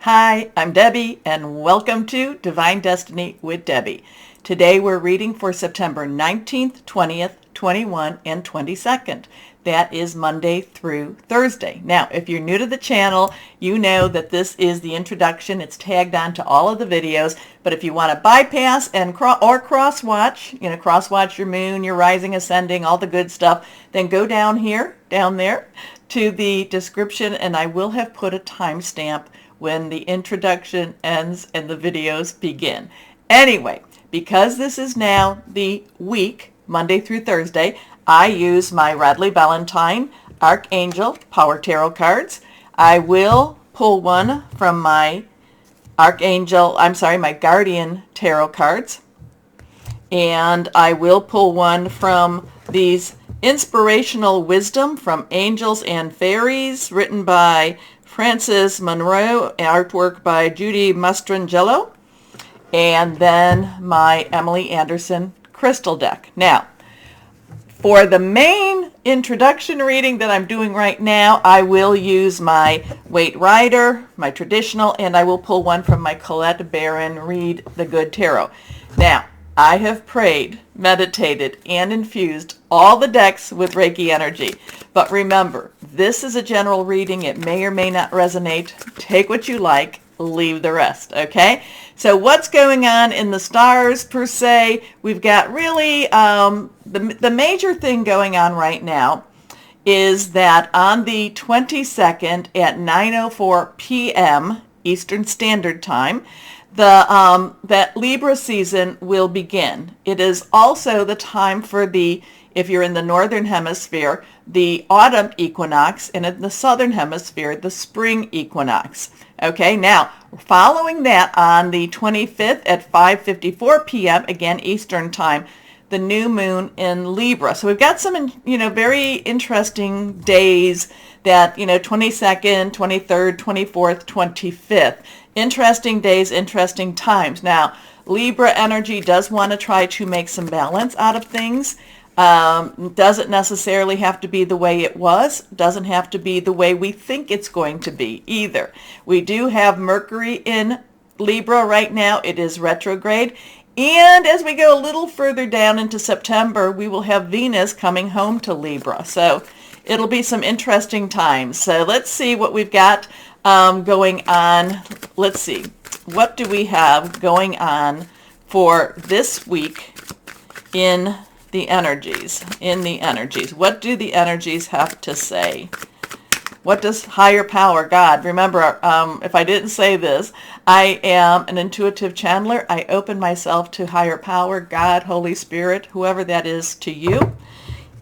Hi, I'm Debbie, and welcome to Divine Destiny with Debbie. Today we're reading for September 19th, 20th, 21, and 22nd. That is Monday through Thursday. Now, if you're new to the channel, you know that this is the introduction. It's tagged on to all of the videos, but if you want to bypass and cross-watch, cross-watch your moon, your rising, ascending, all the good stuff, then go down there to the description, and I will have put a timestamp when the introduction ends and the videos begin. Anyway, because this is now the week, Monday through Thursday, I use my Radley Valentine Archangel Power Tarot cards. I will pull one from my my Guardian Tarot cards. And I will pull one from these Inspirational Wisdom from Angels and Fairies, written by Frances Monroe, artwork by Judy Mastrangelo, and then my Emily Anderson crystal deck. Now, for the main introduction reading that I'm doing right now, I will use my Waite Rider, my traditional, and I will pull one from my Colette Baron Read the Good Tarot. Now, I have prayed, meditated, and infused all the decks with Reiki energy. But remember, this is a general reading. It may or may not resonate. Take what you like, leave the rest, okay? So what's going on in the stars per se? We've got really the major thing going on right now is that on the 22nd at 9:04 p.m. Eastern Standard Time, that Libra season will begin. It is also the time for if you're in the northern hemisphere, the autumn equinox, and in the southern hemisphere, the spring equinox. Okay, now, following that on the 25th at 5:54 p.m., again Eastern time, the new moon in Libra. So we've got some, very interesting days that, 22nd, 23rd, 24th, 25th. Interesting days, interesting times. Now, Libra energy does want to try to make some balance out of things. Doesn't necessarily have to be the way it was. Doesn't have to be the way we think it's going to be either. We do have Mercury in Libra right now. It is retrograde. And as we go a little further down into September, we will have Venus coming home to Libra. So it'll be some interesting times. So let's see what we've got going on. Let's see. What do we have going on for this week in the energies? What do the energies have to say? What does higher power, God? Remember, if I didn't say this, I am an intuitive channeler. I open myself to higher power, God, Holy Spirit, whoever that is to you.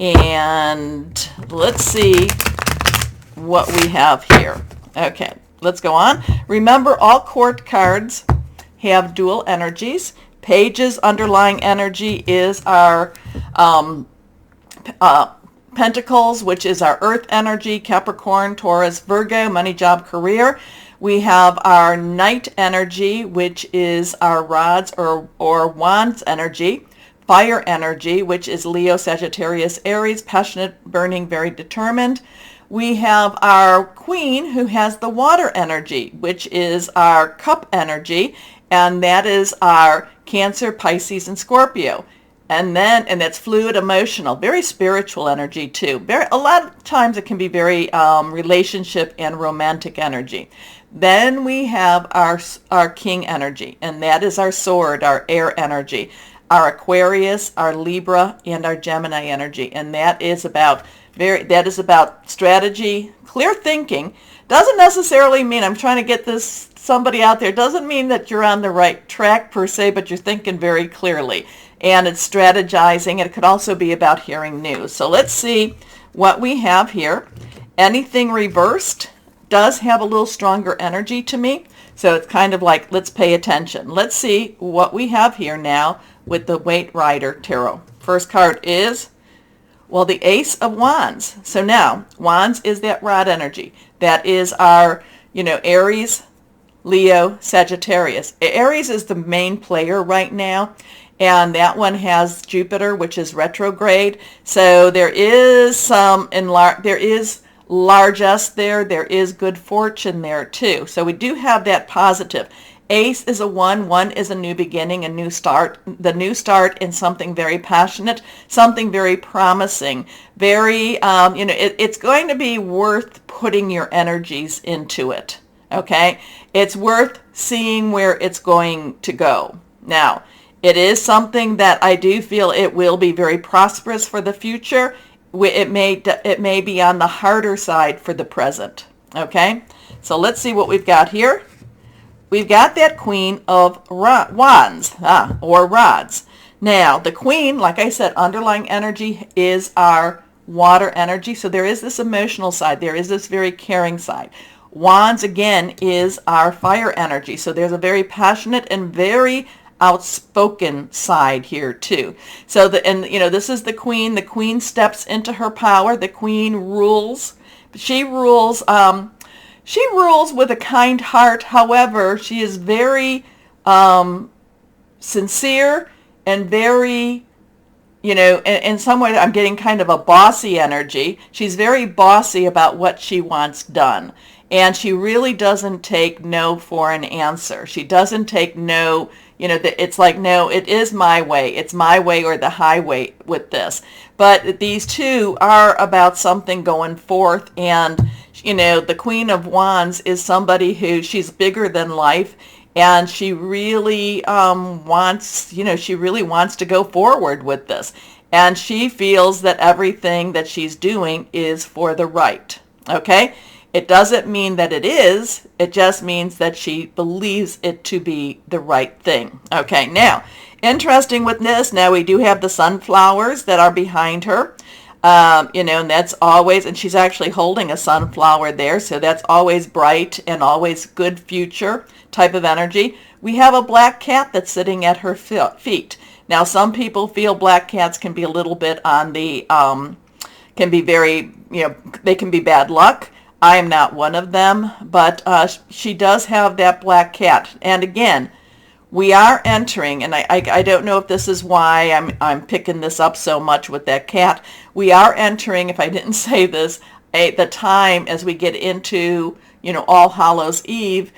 And let's see what we have here. Okay, let's go on. Remember, all court cards have dual energies. Pages underlying energy is our Pentacles, which is our earth energy, Capricorn, Taurus, Virgo, money, job, career. We have our Knight energy, which is our rods or wands energy. Fire energy, which is Leo, Sagittarius, Aries, passionate, burning, very determined. We have our Queen, who has the water energy, which is our cup energy, and that is our Cancer, Pisces, and Scorpio. And that's fluid, emotional, very spiritual energy too. A lot of times it can be very relationship and romantic energy. Then we have our King energy, and that is our sword, our air energy, our Aquarius, our Libra, and our Gemini energy. And that is about strategy, clear thinking. Doesn't necessarily mean I'm trying to get somebody out there. Doesn't mean that you're on the right track per se, but you're thinking very clearly. And it's strategizing. It could also be about hearing news. So let's see what we have here. Anything reversed does have a little stronger energy to me. So it's kind of like, let's pay attention. Let's see what we have here now with the Waite Rider Tarot. First card is, the Ace of Wands. So now, Wands is that rod energy. That is our, Aries, Leo, Sagittarius. Aries is the main player right now. And that one has Jupiter, which is retrograde. So there is largesse there. There is good fortune there too. So we do have that positive. Ace is a 1. 1 is a new beginning, a new start. The new start in something very passionate, something very promising, very, it's going to be worth putting your energies into it. Okay? It's worth seeing where it's going to go. Now, it is something that I do feel it will be very prosperous for the future. It may be on the harder side for the present. Okay? So let's see what we've got here. We've got that Queen of Wands, or Rods. Now, the Queen, like I said, underlying energy is our water energy. So there is this emotional side. There is this very caring side. Wands, again, is our fire energy. So there's a very passionate and very outspoken side here too. So this is the Queen. The Queen steps into her power. The Queen rules. She rules. She rules with a kind heart. However, she is very sincere and very, in some way I'm getting kind of a bossy energy. She's very bossy about what she wants done. And she really doesn't take no for an answer. She doesn't take no, it's like, no, it is my way. It's my way or the highway with this. But these two are about something going forth. And, the Queen of Wands is somebody who, she's bigger than life. And she really wants to go forward with this. And she feels that everything that she's doing is for the right. Okay? It doesn't mean that it is. It just means that she believes it to be the right thing. Okay, now, interesting with this, now we do have the sunflowers that are behind her. And that's always, and she's actually holding a sunflower there, so that's always bright and always good future type of energy. We have a black cat that's sitting at her feet. Now, some people feel black cats can be a little bit on the, can be very, they can be bad luck. I am not one of them, but she does have that black cat. And again, we are entering, and I don't know if this is why I'm picking this up so much with that cat. We are entering, if I didn't say this, the time as we get into, All Hallows Eve,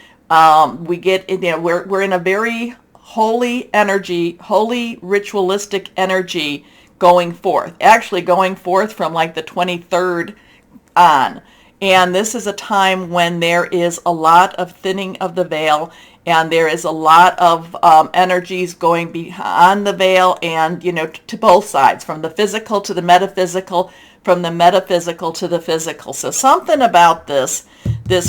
we get, we're in a very holy energy, holy ritualistic energy going forth. Actually going forth from like the 23rd on. And this is a time when there is a lot of thinning of the veil, and there is a lot of energies going beyond the veil and, to both sides, from the physical to the metaphysical, from the metaphysical to the physical. So something about this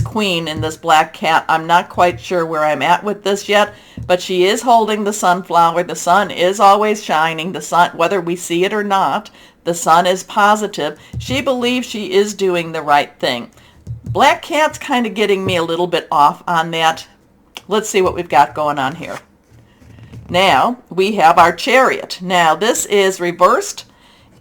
Queen and this black cat, I'm not quite sure where I'm at with this yet, but she is holding the sunflower. The sun is always shining. The sun, whether we see it or not, the sun is positive. She believes she is doing the right thing. Black cat's kind of getting me a little bit off on that. Let's see what we've got going on here. Now, we have our Chariot. Now, this is reversed,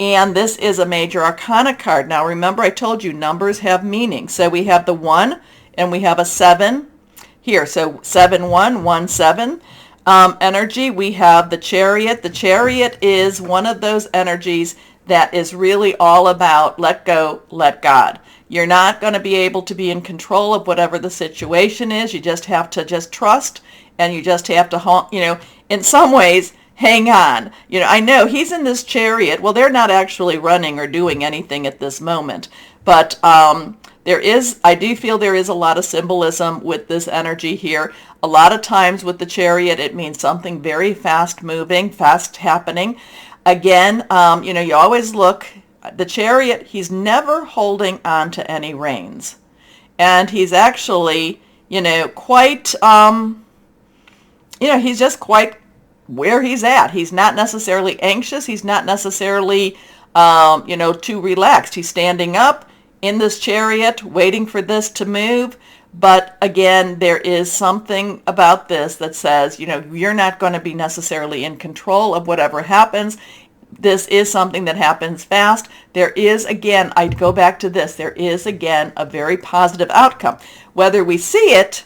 and this is a major arcana card. Now, remember I told you numbers have meaning. So we have the 1, and we have a 7 here. So 7-1-1-7. Energy, we have the Chariot. The Chariot is one of those energies that is really all about let go, let God. You're not going to be able to be in control of whatever the situation is. You just have to just trust, and you just have to, in some ways, hang on. I know he's in this Chariot. Well, they're not actually running or doing anything at this moment, but I do feel there is a lot of symbolism with this energy here. A lot of times with the Chariot, it means something very fast moving, fast happening. Again, you always look, the Chariot, he's never holding on to any reins. And he's actually, quite, he's just quite where he's at. He's not necessarily anxious. He's not necessarily, too relaxed. He's standing up in this Chariot, waiting for this to move. But again, there is something about this that says, you're not going to be necessarily in control of whatever happens. This is something that happens fast. There is, again, I go back to this, there is, again, a very positive outcome. Whether we see it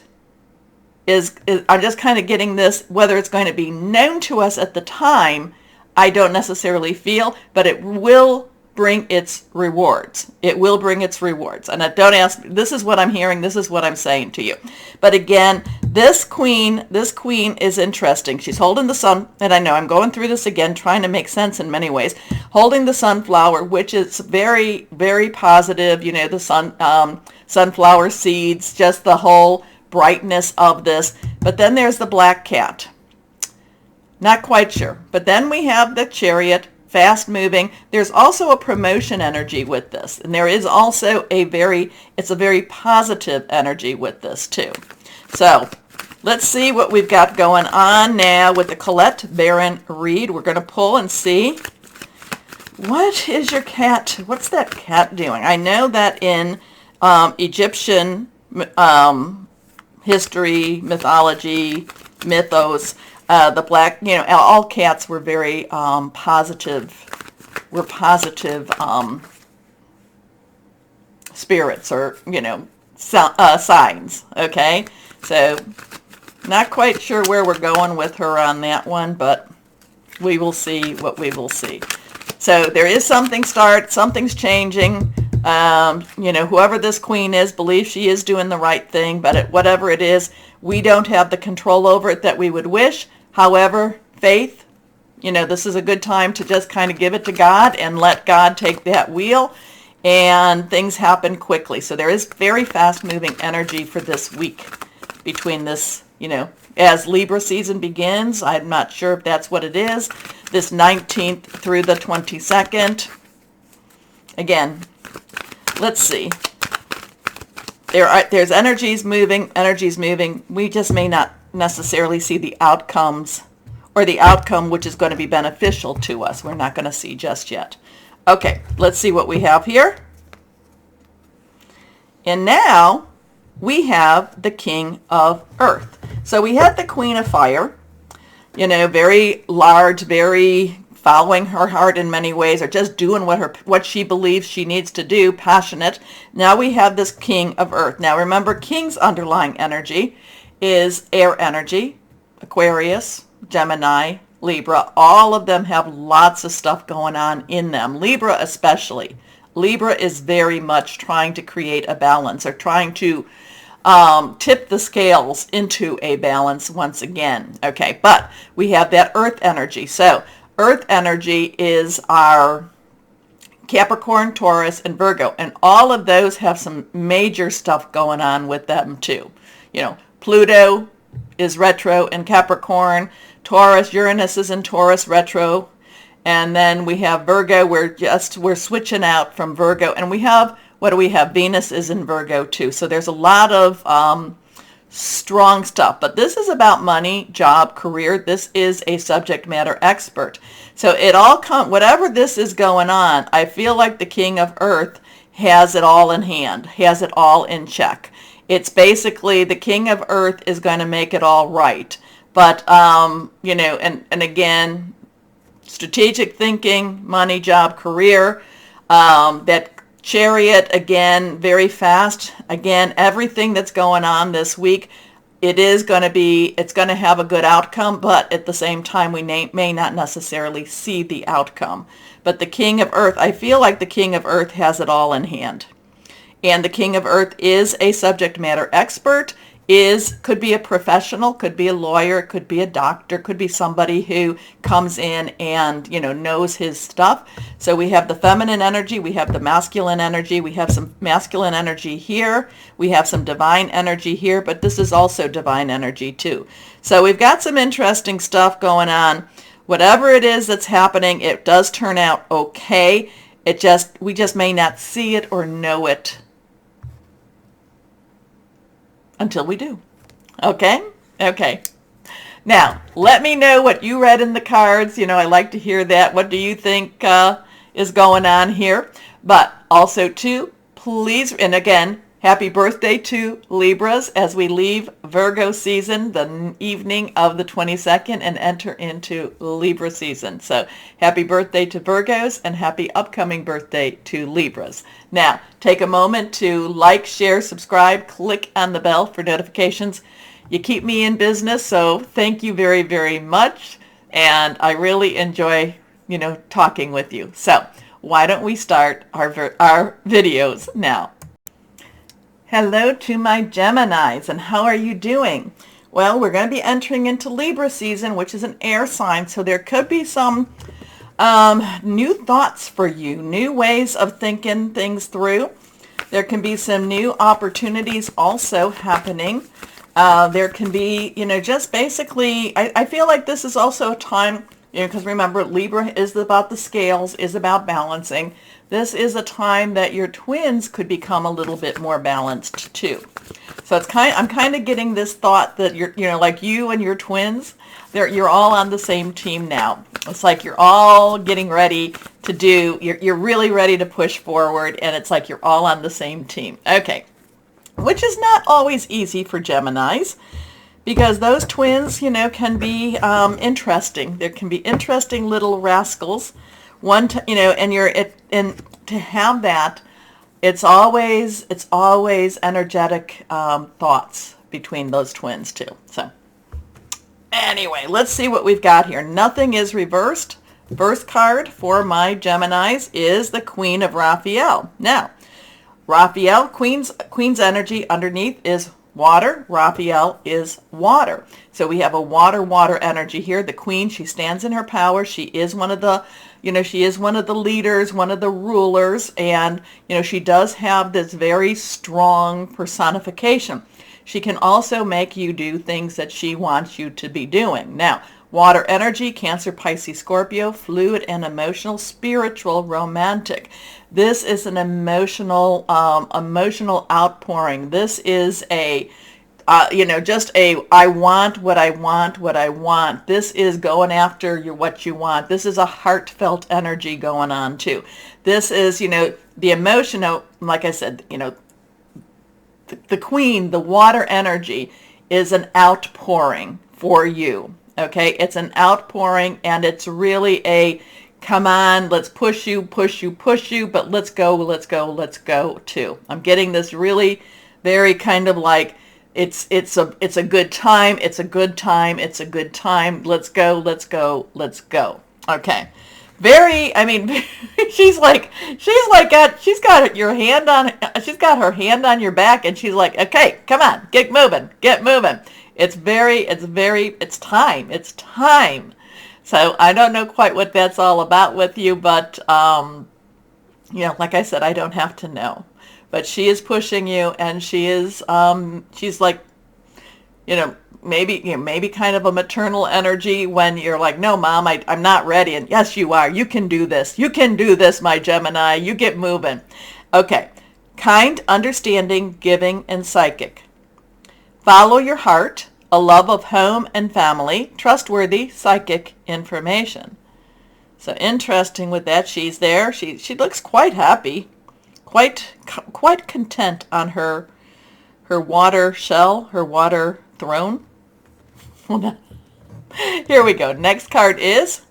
is I'm just kind of getting this, whether it's going to be known to us at the time, I don't necessarily feel, but it will bring its rewards. It will bring its rewards. And don't ask, this is what I'm hearing, this is what I'm saying to you. But again, this queen is interesting. She's holding the sun, and I know I'm going through this again, trying to make sense in many ways. Holding the sunflower, which is very, very positive, you know, the sunflower seeds, just the whole brightness of this. But then there's the black cat. Not quite sure. But then we have the Chariot, fast moving. There's also a promotion energy with this. And there is also it's a very positive energy with this too. So let's see what we've got going on now with the Colette Baron read. We're going to pull and see. What is your cat? What's that cat doing? I know that in Egyptian history, mythology, mythos, the black, you know, all cats were very positive spirits, or, you know, signs. Okay, so not quite sure where we're going with her on that one, but we will see what we will see. So there is something's changing. You know, whoever this queen is believes she is doing the right thing, but whatever it is, we don't have the control over it that we would wish. However, faith, you know, this is a good time to just kind of give it to God and let God take that wheel, and things happen quickly. So there is very fast moving energy for this week between this, you know, as Libra season begins. I'm not sure if that's what it is. This 19th through the 22nd. Again, let's see. There's energies moving. We just may not necessarily see the outcomes, or the outcome which is going to be beneficial to us. We're not going to see just yet. Okay, let's see what we have here. And now we have the King of Earth. So we had the Queen of Fire, you know, very large, very following her heart in many ways, or just doing what she believes she needs to do, passionate. Now we have this King of Earth. Now remember, King's underlying energy is air energy. Aquarius, Gemini, Libra, all of them have lots of stuff going on in them. Libra especially. Libra is very much trying to create a balance, or trying to tip the scales into a balance once again. Okay, but we have that earth energy. So earth energy is our Capricorn, Taurus, and Virgo, and all of those have some major stuff going on with them too. You know, Pluto is retro in Capricorn, Taurus, Uranus is in Taurus retro, and then we have Virgo. We're switching out from Virgo, and we have, what do we have? Venus is in Virgo too. So there's a lot of strong stuff, but this is about money, job, career. This is a subject matter expert. So it all whatever this is going on, I feel like the King of Earth has it all in hand, has it all in check. It's basically the King of Earth is going to make it all right. But, you know, and again, strategic thinking, money, job, career, that Chariot, again, very fast. Again, everything that's going on this week, it's going to have a good outcome, but at the same time, we may not necessarily see the outcome. But the King of Earth, I feel like the King of Earth has it all in hand. And the King of Earth is a subject matter expert, could be a professional, could be a lawyer, could be a doctor, could be somebody who comes in and, you know, knows his stuff. So we have the feminine energy, we have the masculine energy, we have some masculine energy here, we have some divine energy here, but this is also divine energy too. So we've got some interesting stuff going on. Whatever it is that's happening, it does turn out okay. We just may not see it or know it until we do. Okay? Okay. Now, let me know what you read in the cards. You know, I like to hear that. What do you think is going on here? But also, too, please, and again, happy birthday to Libras as we leave Virgo season the evening of the 22nd and enter into Libra season. So happy birthday to Virgos and happy upcoming birthday to Libras. Now, take a moment to like, share, subscribe, click on the bell for notifications. You keep me in business, so thank you very, very much. And I really enjoy, you know, talking with you. So why don't we start our videos now? Hello to my Geminis, and how are you doing? Well, we're going to be entering into Libra season, which is an air sign, so there could be some new thoughts for you, new ways of thinking things through. There can be some new opportunities also happening. There can be, just basically, I feel like this is also a time, because remember, Libra is about the scales, is about balancing. This is a time that your twins could become a little bit more balanced too. So I'm kind of getting this thought that like you and your twins, you're all on the same team now. It's like you're all getting ready to you're really ready to push forward, and it's like you're all on the same team. Okay, which is not always easy for Geminis, because those twins, can be interesting. There can be interesting little rascals. And to have that, it's always energetic thoughts between those twins too. So anyway, let's see what we've got here. Nothing is reversed. First card for my Geminis is the Queen of Raphael. Now, Raphael, Queen's energy underneath is water. Raphael is water. So we have a water energy here. The Queen, she stands in her power. She is one of the, she is one of the leaders, one of the rulers, and, she does have this very strong personification. She can also make you do things that she wants you to be doing. Now, water energy, Cancer, Pisces, Scorpio, fluid and emotional, spiritual, romantic. This is an emotional outpouring. This is just I want what I want. This is going after what you want. This is a heartfelt energy going on too. This is, the emotional, like I said, the Queen, the water energy is an outpouring for you. Okay, it's an outpouring, and it's really a come on, let's push you, but let's go too. I'm getting this really very kind of like it's a good time, it's a good time. Let's go. Okay. She's got her hand on your back, and she's like, okay, come on, get moving. It's time. So I don't know quite what that's all about with you, but, like I said, I don't have to know. But she is pushing you, and she is, she's like, maybe kind of a maternal energy when you're like, no, Mom, I'm not ready. And yes, you are. You can do this. My Gemini. You get moving. Okay. Kind, understanding, giving, and psychic. Follow your heart, a love of home and family, trustworthy psychic information. So interesting with that. She's there. She looks quite happy, quite content on her water shell, her water throne. Here we go. Next card is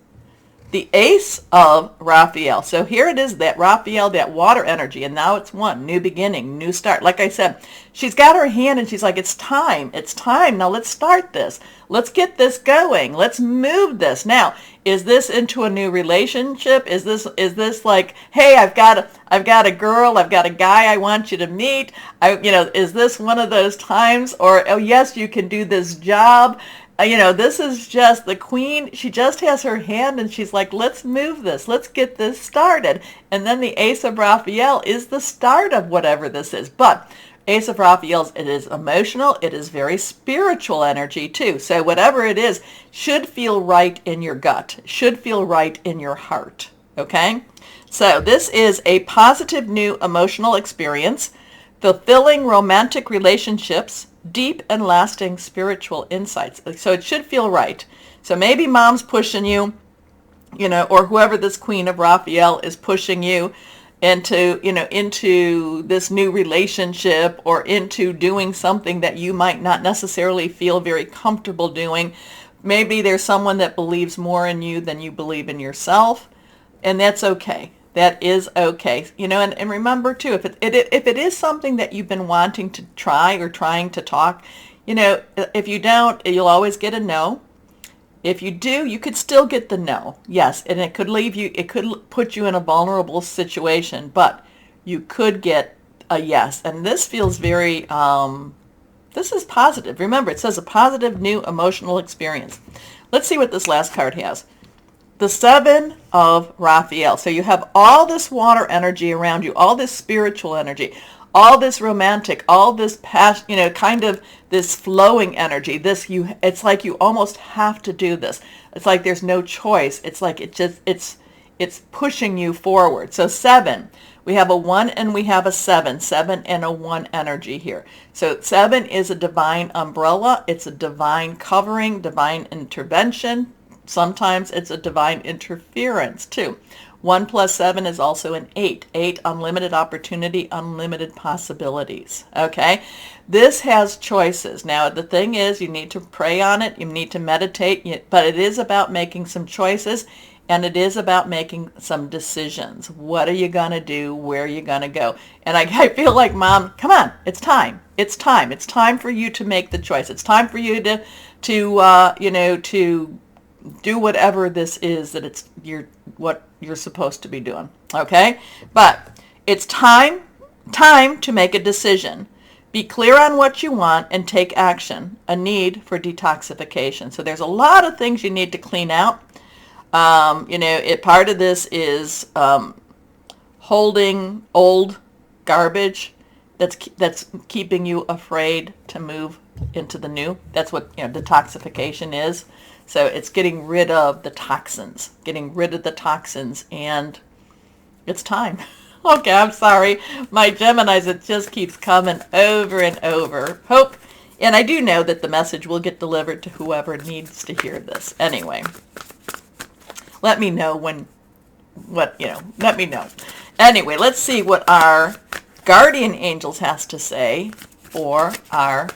the Ace of Raphael. So here it is, that Raphael, that water energy, and now it's one new beginning, new start. Like I said, she's got her hand, and she's like, it's time. Now let's start this. Let's get this going. Let's move this. Now, is this into a new relationship? Is this like, hey, I've got a girl, I've got a guy I want you to meet? Is this one of those times? Or, oh yes, you can do this job. This is just the Queen. She just has her hand, and she's like, let's move this. Let's get this started. And then the Ace of Raphael is the start of whatever this is. But Ace of Raphael, it is emotional. It is very spiritual energy too. So whatever it is should feel right in your gut, should feel right in your heart. Okay? So this is a positive new emotional experience, fulfilling romantic relationships, deep and lasting spiritual insights. So it should feel right. So maybe Mom's pushing you, or whoever this Queen of Raphael is pushing you into this new relationship, or into doing something that you might not necessarily feel very comfortable doing. Maybe there's someone that believes more in you than you believe in yourself, and that's okay. That is okay. And remember too, if it is something that you've been wanting to try or trying to talk, if you don't, you'll always get a no. If you do, you could still get the no. Yes, and it could leave you, it could put you in a vulnerable situation, but you could get a yes. And this feels very, this is positive. Remember, it says a positive new emotional experience. Let's see what this last card has. The Seven of Raphael. So you have all this water energy around you, all this spiritual energy, all this romantic, all this passion, you know, kind of this flowing energy. It's like you almost have to do this. It's like there's no choice. It's like it's pushing you forward. So 7, we have a 1 and we have a 7. 7 and a 1 energy here. So 7 is a divine umbrella. It's a divine covering, divine intervention. Sometimes it's a divine interference too. 1 plus 7 is also an 8. 8, unlimited opportunity, unlimited possibilities. Okay? This has choices. Now, the thing is, you need to pray on it. You need to meditate. But it is about making some choices. And it is about making some decisions. What are you going to do? Where are you going to go? And I feel like, Mom, come on. It's time. It's time. It's time for you to make the choice. It's time for you to do whatever this is that what you're supposed to be doing. Okay? But it's time to make a decision. Be clear on what you want and take action. A need for detoxification. So there's a lot of things you need to clean out. Part of this is holding old garbage that's keeping you afraid to move into the new. That's what detoxification is. So it's getting rid of the toxins, and it's time. Okay, I'm sorry. My Geminis, it just keeps coming over and over. Hope, and I do know that the message will get delivered to whoever needs to hear this. Anyway, let me know let me know. Anyway, let's see what our guardian angels has to say for our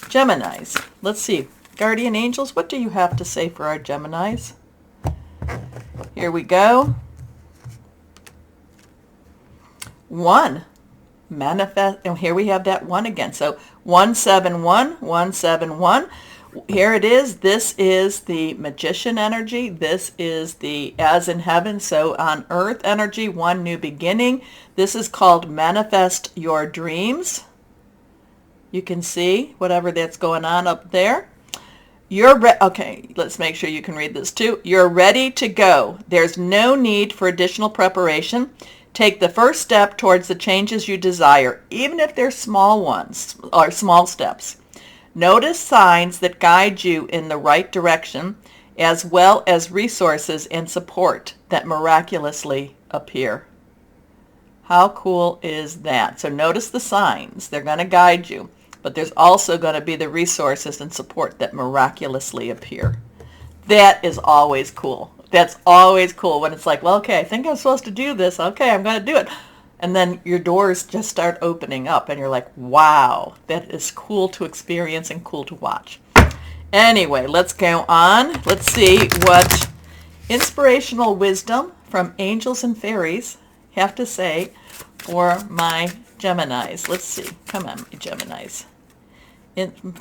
Geminis. Let's see. Guardian angels, what do you have to say for our Geminis? Here we go. 1, manifest, and here we have that 1 again. So 171, 171. Here it is. This is the magician energy. This is the as in heaven, so on earth energy, 1 new beginning. This is called manifest your dreams. You can see whatever that's going on up there. Okay, let's make sure you can read this too. You're ready to go. There's no need for additional preparation. Take the first step towards the changes you desire, even if they're small ones or small steps. Notice signs that guide you in the right direction, as well as resources and support that miraculously appear. How cool is that? So notice the signs. They're going to guide you. But there's also going to be the resources and support that miraculously appear. That is always cool. That's always cool when it's like, well, okay, I think I'm supposed to do this. Okay, I'm going to do it. And then your doors just start opening up and you're like, wow, that is cool to experience and cool to watch. Anyway, let's go on. Let's see what inspirational wisdom from angels and fairies have to say for my Geminis. Let's see. Come on, my Geminis.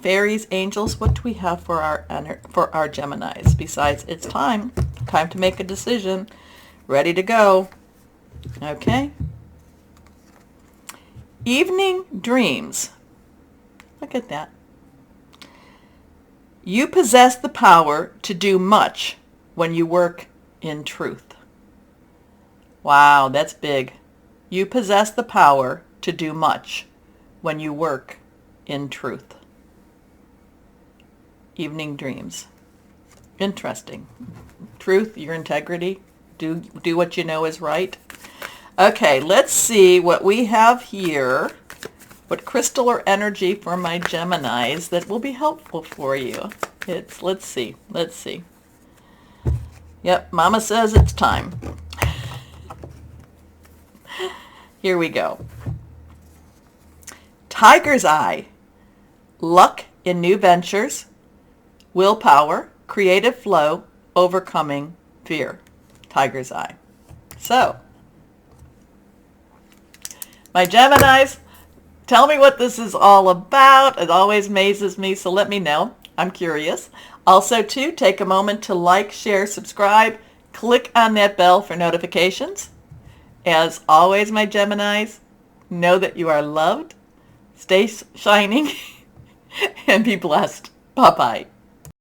Fairies, angels, what do we have for our Geminis? Besides, it's time to make a decision. Ready to go. Okay. Evening dreams. Look at that. You possess the power to do much when you work in truth. Wow, that's big. You possess the power to do much when you work in truth. Evening dreams. Interesting. Truth, your integrity. Do what you know is right. Okay, let's see what we have here. What crystal or energy for my Geminis that will be helpful for you. Let's see. Yep, Mama says it's time. Here we go. Tiger's Eye. Luck in new ventures. Willpower. Creative flow. Overcoming fear. Tiger's Eye. So, my Geminis, tell me what this is all about. It always amazes me, so let me know. I'm curious. Also, too, take a moment to like, share, subscribe. Click on that bell for notifications. As always, my Geminis, know that you are loved. Stay shining and be blessed. Bye-bye.